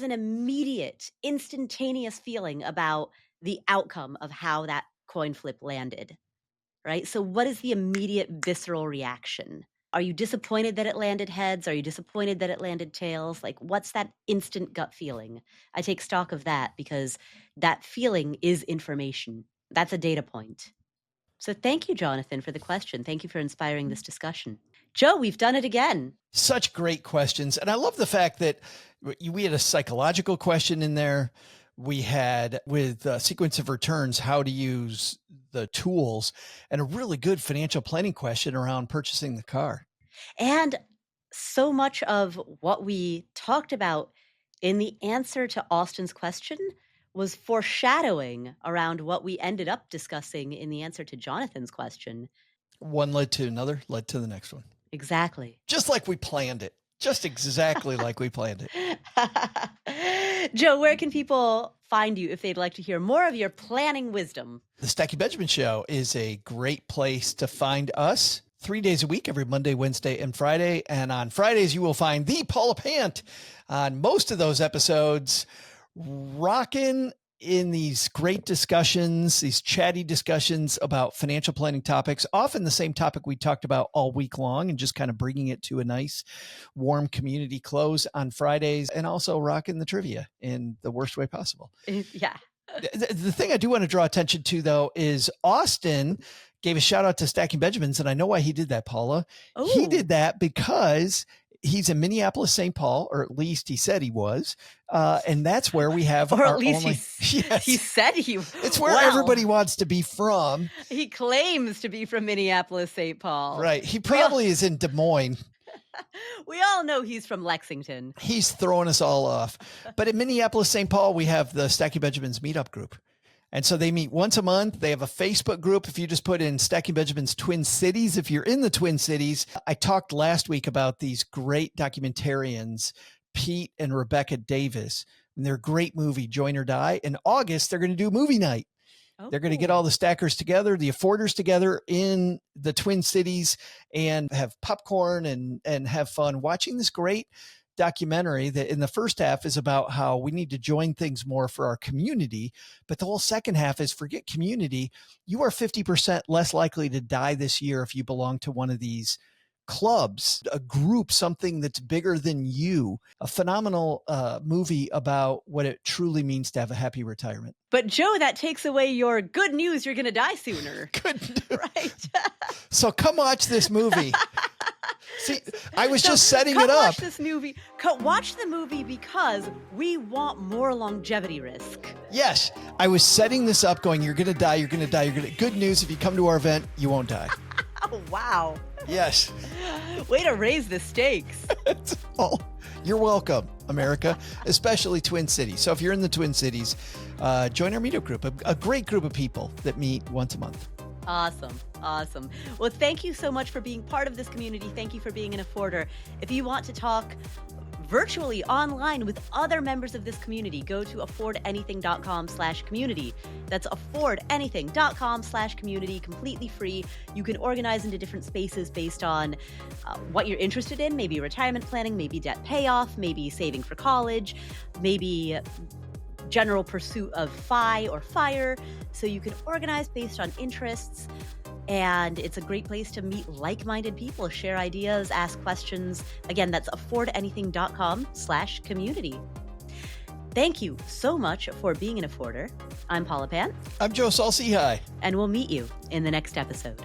an immediate, instantaneous feeling about the outcome of how that coin flip landed, right? So what is the immediate visceral reaction? Are you disappointed that it landed heads? Are you disappointed that it landed tails? Like, what's that instant gut feeling? I take stock of that because that feeling is information. That's a data point. So thank you, Jonathan, for the question. Thank you for inspiring this discussion. Joe, we've done it again. Such great questions. And I love the fact that we had a psychological question in there. We had with sequence of returns, how to use the tools, and a really good financial planning question around purchasing the car. And so much of what we talked about in the answer to Austin's question was foreshadowing around what we ended up discussing in the answer to Jonathan's question. One led to another, led to the next one. Exactly. Just like we planned it. Just exactly like we planned it. Joe, where can people find you if they'd like to hear more of your planning wisdom? The Stacking Benjamin Show is a great place to find us 3 days a week, every Monday, Wednesday, and Friday. And on Fridays, you will find the Paula Pant on most of those episodes, rocking in these great discussions, these chatty discussions about financial planning topics, often the same topic we talked about all week long, and just kind of bringing it to a nice, warm community close on Fridays, and also rocking the trivia in the worst way possible. Yeah. The thing I do want to draw attention to, though, is Austin gave a shout out to Stacking Benjamins, and I know why he did that, Paula. Ooh. He did that because he's in Minneapolis, St. Paul, or at least he said he was. And that's where we have or our at least only... he said he It's where wow. everybody wants to be from. He claims to be from Minneapolis, St. Paul. Right. He probably is in Des Moines. We all know he's from Lexington. He's throwing us all off. But in Minneapolis, St. Paul, we have the Stacking Benjamins meetup group. And so they meet once a month. They have a Facebook group. If you just put in Stacking Benjamin's Twin Cities, if you're in the Twin Cities, I talked last week about these great documentarians, Pete and Rebecca Davis, and their great movie, Join or Die. In August, they're going to do movie night. Oh, they're going to get all the stackers together, the afforders together in the Twin Cities, and have popcorn and have fun watching this great documentary that in the first half is about how we need to join things more for our community. But the whole second half is forget community. You are 50% less likely to die this year if you belong to one of these clubs, a group, something that's bigger than you. A phenomenal movie about what it truly means to have a happy retirement. But Joe, that takes away your good news. You're going to die sooner. Good. Right. So come watch this movie. See, I was just setting come it up. Watch this movie. Watch the movie because we want more longevity risk. Yes, I was setting this up going, you're going to die, you're going to die, you're going to... Good news, if you come to our event, you won't die. Oh, wow. Yes. Way to raise the stakes. You're welcome, America, especially Twin Cities. So if you're in the Twin Cities, join our meetup group, a great group of people that meet once a month. Awesome. Awesome. Well, thank you so much for being part of this community. Thank you for being an afforder. If you want to talk virtually online with other members of this community, go to affordanything.com/community. That's affordanything.com/community, completely free. You can organize into different spaces based on what you're interested in, maybe retirement planning, maybe debt payoff, maybe saving for college, maybe general pursuit of FI or FIRE. So you can organize based on interests. And it's a great place to meet like-minded people, share ideas, ask questions. Again, that's affordanything.com/community. Thank you so much for being an afforder. I'm Paula Pant. I'm Joe Saul-Sehy. And we'll meet you in the next episode.